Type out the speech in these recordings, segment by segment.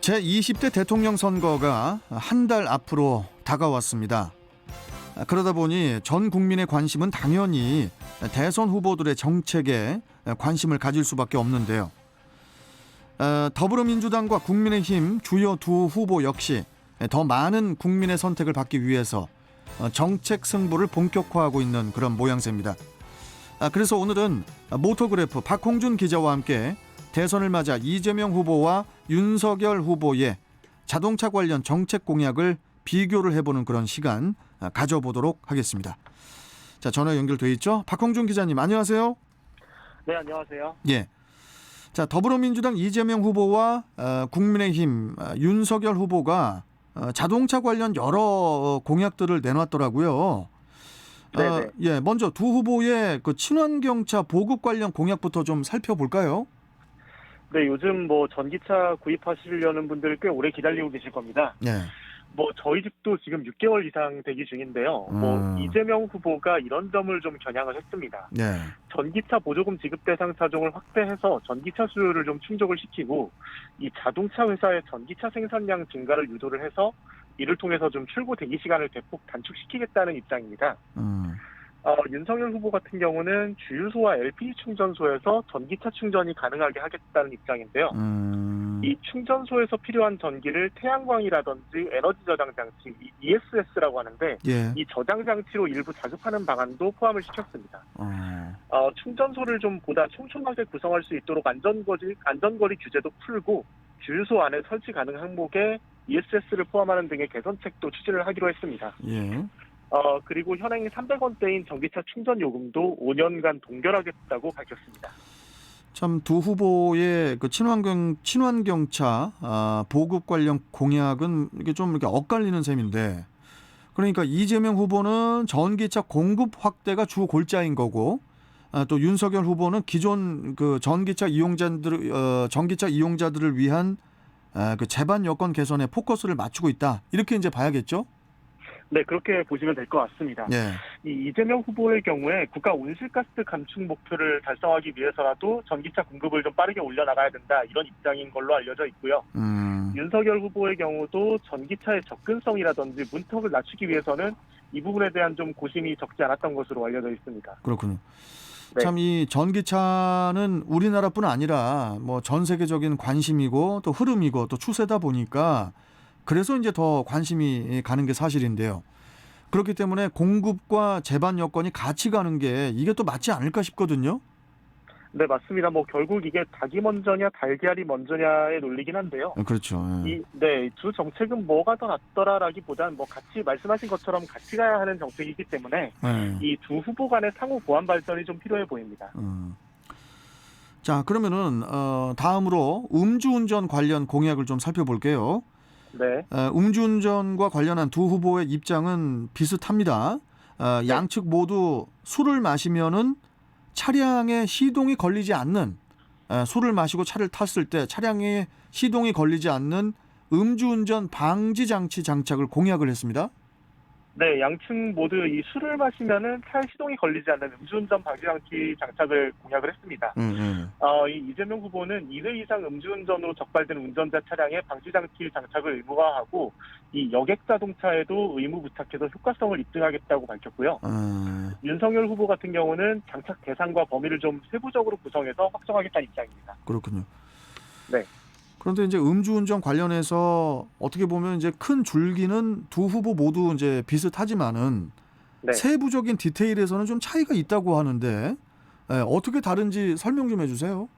제20대 대통령 선거가 한 달 앞으로 다가왔습니다. 그러다 보니 전 국민의 관심은 당연히 대선 후보들의 정책에 관심을 가질 수밖에 없는데요. 더불어민주당과 국민의힘 주요 두 후보 역시 더 많은 국민의 선택을 받기 위해서 정책 승부를 본격화하고 있는 그런 모양새입니다. 그래서 오늘은 모토그래프 박홍준 기자와 함께 대선을 맞아 이재명 후보와 윤석열 후보의 자동차 관련 정책 공약을 비교를 해보는 그런 시간 가져보도록 하겠습니다. 자, 전화 연결돼 있죠? 박홍준 기자님, 안녕하세요. 네, 안녕하세요. 예. 자, 더불어민주당 이재명 후보와 국민의힘 윤석열 후보가 자동차 관련 여러 공약들을 내놨더라고요. 네네. 예, 먼저 두 후보의 그 친환경차 보급 관련 공약부터 좀 살펴볼까요? 네, 요즘 전기차 구입하시려는 분들 꽤 오래 기다리고 계실 겁니다. 네. 저희 집도 지금 6개월 이상 대기 중인데요. 이재명 후보가 이런 점을 좀 겨냥을 했습니다. 네. 전기차 보조금 지급 대상 차종을 확대해서 전기차 수요를 좀 충족을 시키고, 이 자동차 회사의 전기차 생산량 증가를 유도를 해서 이를 통해서 좀 출고 대기 시간을 대폭 단축시키겠다는 입장입니다. 윤석열 후보 같은 경우는 주유소와 LPG 충전소에서 전기차 충전이 가능하게 하겠다는 입장인데요. 이 충전소에서 필요한 전기를 태양광이라든지 에너지 저장 장치, ESS라고 하는데, 예. 이 저장 장치로 일부 자급하는 방안도 포함을 시켰습니다. 충전소를 좀 보다 촘촘하게 구성할 수 있도록 안전거리 규제도 풀고, 주유소 안에 설치 가능 항목에 ESS를 포함하는 등의 개선책도 추진을 하기로 했습니다. 예. 그리고 현행 300원대인 전기차 충전 요금도 5년간 동결하겠다고 밝혔습니다. 참 두 후보의 그 친환경차 보급 관련 공약은 이게 좀 이렇게 엇갈리는 셈인데, 그러니까 이재명 후보는 전기차 공급 확대가 주 골자인 거고, 또 윤석열 후보는 기존 그 전기차 이용자들을 위한 그 제반 여건 개선에 포커스를 맞추고 있다, 이렇게 이제 봐야겠죠? 네, 그렇게 보시면 될 것 같습니다. 예. 이 이재명 후보의 경우에 국가 온실가스 감축 목표를 달성하기 위해서라도 전기차 공급을 좀 빠르게 올려나가야 된다, 이런 입장인 걸로 알려져 있고요. 윤석열 후보의 경우도 전기차의 접근성이라든지 문턱을 낮추기 위해서는 이 부분에 대한 좀 고심이 적지 않았던 것으로 알려져 있습니다. 그렇군요. 네. 참 이 전기차는 우리나라뿐 아니라 전 세계적인 관심이고 또 흐름이고 또 추세다 보니까 그래서 이제 더 관심이 가는 게 사실인데요. 그렇기 때문에 공급과 제반 여건이 같이 가는 게 이게 또 맞지 않을까 싶거든요. 네, 맞습니다. 결국 이게 닭이 먼저냐 달걀이 먼저냐의 논리긴 한데요. 그렇죠. 예. 두 정책은 뭐가 더 낫더라라기보단 같이 말씀하신 것처럼 같이 가야 하는 정책이기 때문에 예. 이 두 후보 간의 상호 보완 발전이 좀 필요해 보입니다. 자, 그러면은 다음으로 음주운전 관련 공약을 좀 살펴볼게요. 네. 음주운전과 관련한 두 후보의 입장은 비슷합니다. 양측 모두 술을 마시면은 차량에 시동이 걸리지 않는, 술을 마시고 차를 탔을 때 차량에 시동이 걸리지 않는 음주운전 방지 장치 장착을 공약을 했습니다. 네, 양측 모두 이 술을 마시면은 차에 시동이 걸리지 않는 음주운전 방지 장치 장착을 공약을 했습니다. 이 이재명 후보는 2회 이상 음주운전으로 적발된 운전자 차량에 방지 장치 장착을 의무화하고, 이 여객 자동차에도 의무 부착해서 효과성을 입증하겠다고 밝혔고요. 윤석열 후보 같은 경우는 장착 대상과 범위를 좀 세부적으로 구성해서 확정하겠다는 입장입니다. 그렇군요. 네. 그런데 이제 음주운전 관련해서 어떻게 보면 이제 큰 줄기는 두 후보 모두 이제 비슷하지만은 네. 세부적인 디테일에서는 좀 차이가 있다고 하는데, 어떻게 다른지 설명 좀 해주세요.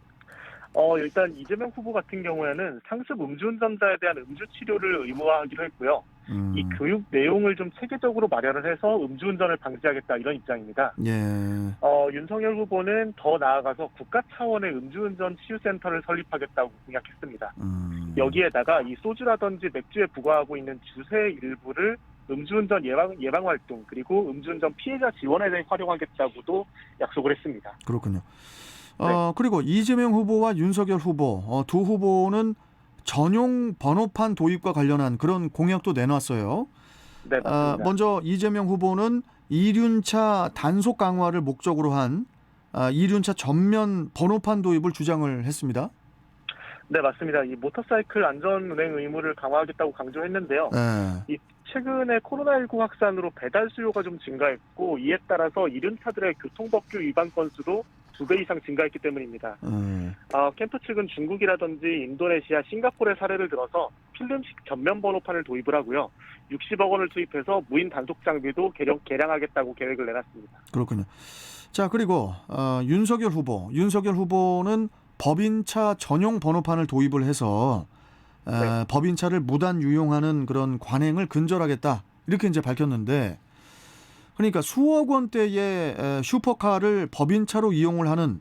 일단 이재명 후보 같은 경우에는 상습 음주운전자에 대한 음주 치료를 의무화하기로 했고요. 이 교육 내용을 좀 체계적으로 마련을 해서 음주운전을 방지하겠다, 이런 입장입니다. 예. 윤석열 후보는 더 나아가서 국가 차원의 음주운전 치유센터를 설립하겠다고 공약했습니다. 여기에다가 이 소주라든지 맥주에 부과하고 있는 주세 일부를 음주운전 예방 활동, 그리고 음주운전 피해자 지원에 대해 활용하겠다고도 약속을 했습니다. 그렇군요. 네. 그리고 이재명 후보와 윤석열 후보 두 후보는 전용 번호판 도입과 관련한 그런 공약도 내놨어요. 네, 맞습니다. 먼저 이재명 후보는 이륜차 단속 강화를 목적으로 한 이륜차 전면 번호판 도입을 주장을 했습니다. 네, 맞습니다. 이 모터사이클 안전 운행 의무를 강화하겠다고 강조했는데요. 예. 이 최근에 코로나19 확산으로 배달 수요가 좀 증가했고 이에 따라서 이륜차들의 교통법규 위반 건수도 2배 이상 증가했기 때문입니다. 캠프 측은 중국이라든지 인도네시아, 싱가포르의 사례를 들어서 필름식 전면 번호판을 도입을 하고요. 60억 원을 투입해서 무인 단속 장비도 개량하겠다고 계획을 내놨습니다. 그렇군요. 자, 그리고 윤석열 후보는 법인차 전용 번호판을 도입을 해서 네. 법인차를 무단 유용하는 그런 관행을 근절하겠다 이렇게 이제 밝혔는데, 그러니까 수억 원대의 슈퍼카를 법인차로 이용을 하는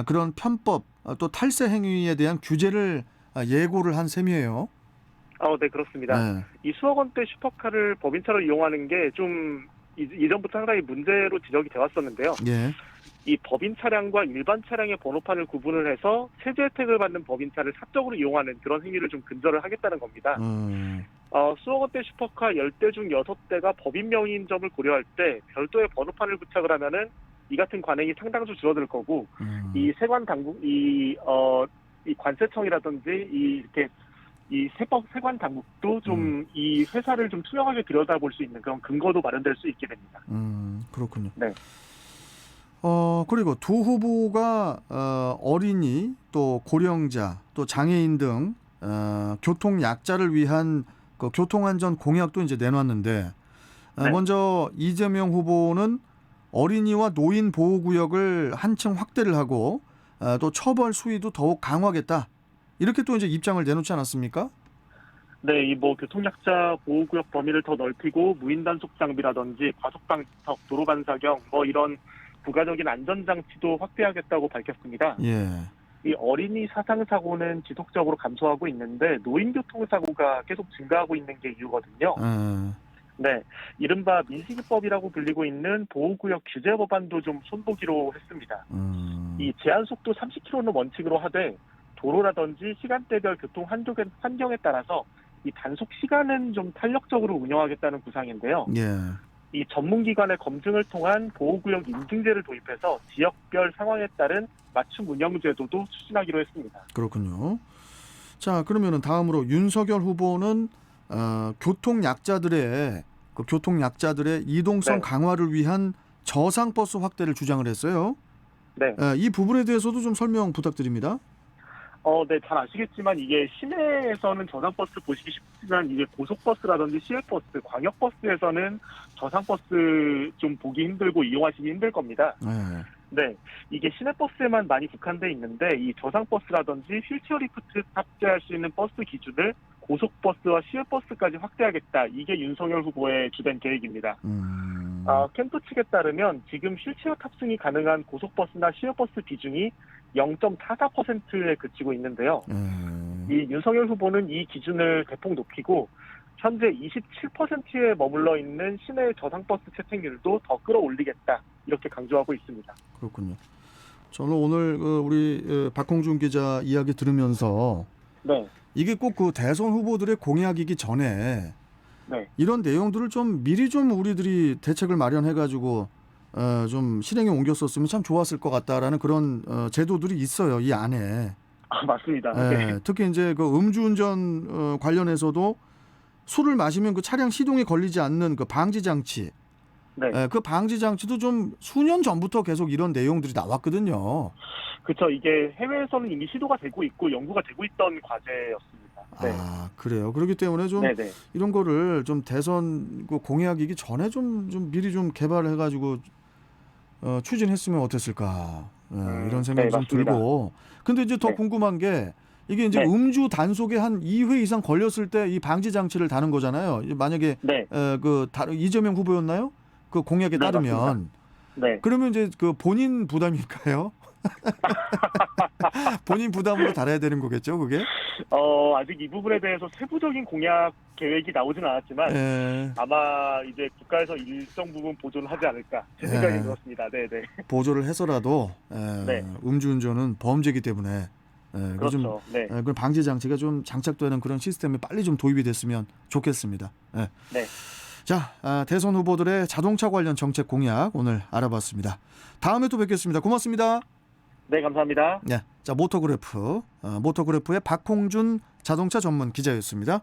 그런 편법 또 탈세 행위에 대한 규제를 예고를 한 셈이에요. 네, 그렇습니다. 네. 이 수억 원대 슈퍼카를 법인차로 이용하는 게 좀 이전부터 상당히 문제로 지적이 되어 왔었는데요. 예. 이 법인 차량과 일반 차량의 번호판을 구분을 해서 세제 혜택을 받는 법인차를 사적으로 이용하는 그런 행위를 좀 근절을 하겠다는 겁니다. 수억 원대 슈퍼카 10대 중 6대가 법인 명의인 점을 고려할 때 별도의 번호판을 부착을 하면은 이 같은 관행이 상당수 줄어들 거고, 이 세관 당국, 이 관세청이라든지 이 세관 당국도 좀 이 회사를 좀 투명하게 들여다볼 수 있는 그런 근거도 마련될 수 있게 됩니다. 그렇군요. 네. 그리고 두 후보가 어린이 또 고령자 또 장애인 등 교통 약자를 위한 그 교통안전 공약도 이제 내놨는데, 네. 먼저 이재명 후보는 어린이와 노인 보호구역을 한층 확대를 하고 또 처벌 수위도 더욱 강화하겠다 이렇게 또 이제 입장을 내놓지 않았습니까? 네, 이 교통약자 보호구역 범위를 더 넓히고 무인 단속 장비라든지 과속 방지턱, 도로 반사경 이런 부가적인 안전장치도 확대하겠다고 밝혔습니다. 예. 이 어린이 사상 사고는 지속적으로 감소하고 있는데 노인 교통 사고가 계속 증가하고 있는 게 이유거든요. 네, 이른바 민식이법이라고 불리고 있는 보호구역 규제 법안도 좀 손보기로 했습니다. 이 제한 속도 30km는 원칙으로 하되 도로라든지 시간대별 교통 환경에 따라서 이 단속 시간은 좀 탄력적으로 운영하겠다는 구상인데요. 예. 이 전문기관의 검증을 통한 보호구역 인증제를 도입해서 지역별 상황에 따른 맞춤 운영제도도 추진하기로 했습니다. 그렇군요. 자, 그러면은 다음으로 윤석열 후보는 교통약자들의 이동성 네. 강화를 위한 저상버스 확대를 주장을 했어요. 네. 이 부분에 대해서도 좀 설명 부탁드립니다. 네, 잘 아시겠지만 이게 시내에서는 저상버스 보시기 쉽지만 이게 고속버스라든지 시외버스, 광역버스에서는 저상버스 좀 보기 힘들고 이용하시기 힘들 겁니다. 네, 이게 시내버스에만 많이 국한돼 있는데 이 저상버스라든지 휠체어 리프트 탑재할 수 있는 버스 기준을 고속버스와 시외버스까지 확대하겠다. 이게 윤석열 후보의 주된 계획입니다. 캠프 측에 따르면 지금 휠체어 탑승이 가능한 고속버스나 시외버스 비중이 0.44%에 그치고 있는데요. 이 윤석열 후보는 이 기준을 대폭 높이고 현재 27%에 머물러 있는 시내 저상버스 채택률도 더 끌어올리겠다 이렇게 강조하고 있습니다. 그렇군요. 저는 오늘 우리 박홍준 기자 이야기 들으면서 네. 이게 꼭 그 대선 후보들의 공약이기 전에 네. 이런 내용들을 좀 미리 좀 우리들이 대책을 마련해가지고 좀 실행에 옮겼었으면 참 좋았을 것 같다라는 그런 제도들이 있어요, 이 안에. 맞습니다. 네. 특히 이제 그 음주운전 관련해서도 술을 마시면 그 차량 시동에 걸리지 않는 그 방지 장치, 네. 그 방지 장치도 좀 수년 전부터 계속 이런 내용들이 나왔거든요. 그렇죠. 이게 해외에서는 이미 시도가 되고 있고 연구가 되고 있던 과제였습니다. 네. 그래요. 그렇기 때문에 좀 네네. 이런 거를 좀 대선 그 공약이기 전에 좀 미리 좀 개발을 해가지고 추진했으면 어땠을까 이런 생각이 네, 좀 맞습니다. 들고. 근데 이제 더 네. 궁금한 게 이게 이제 네. 음주 단속에 한 2회 이상 걸렸을 때 이 방지 장치를 다는 거잖아요. 만약에 네. 이재명 후보였나요? 그 공약에 네, 따르면 맞습니다. 네. 그러면 이제 그 본인 부담일까요? 본인 부담으로 달아야 되는 거겠죠, 그게? 아직 이 부분에 대해서 세부적인 공약 계획이 나오진 않았지만 아마 이제 국가에서 일정 부분 보조를 하지 않을까 제 생각이 들었습니다. 네네. 보조를 해서라도 네. 음주운전은 범죄이기 때문에 그렇죠. 네. 그 방지 장치가 좀 장착되는 그런 시스템이 빨리 좀 도입이 됐으면 좋겠습니다. 네. 자, 대선 후보들의 자동차 관련 정책 공약 오늘 알아봤습니다. 다음에 또 뵙겠습니다. 고맙습니다. 네, 감사합니다. 네, 자 모토그래프의 박홍준 자동차 전문 기자였습니다.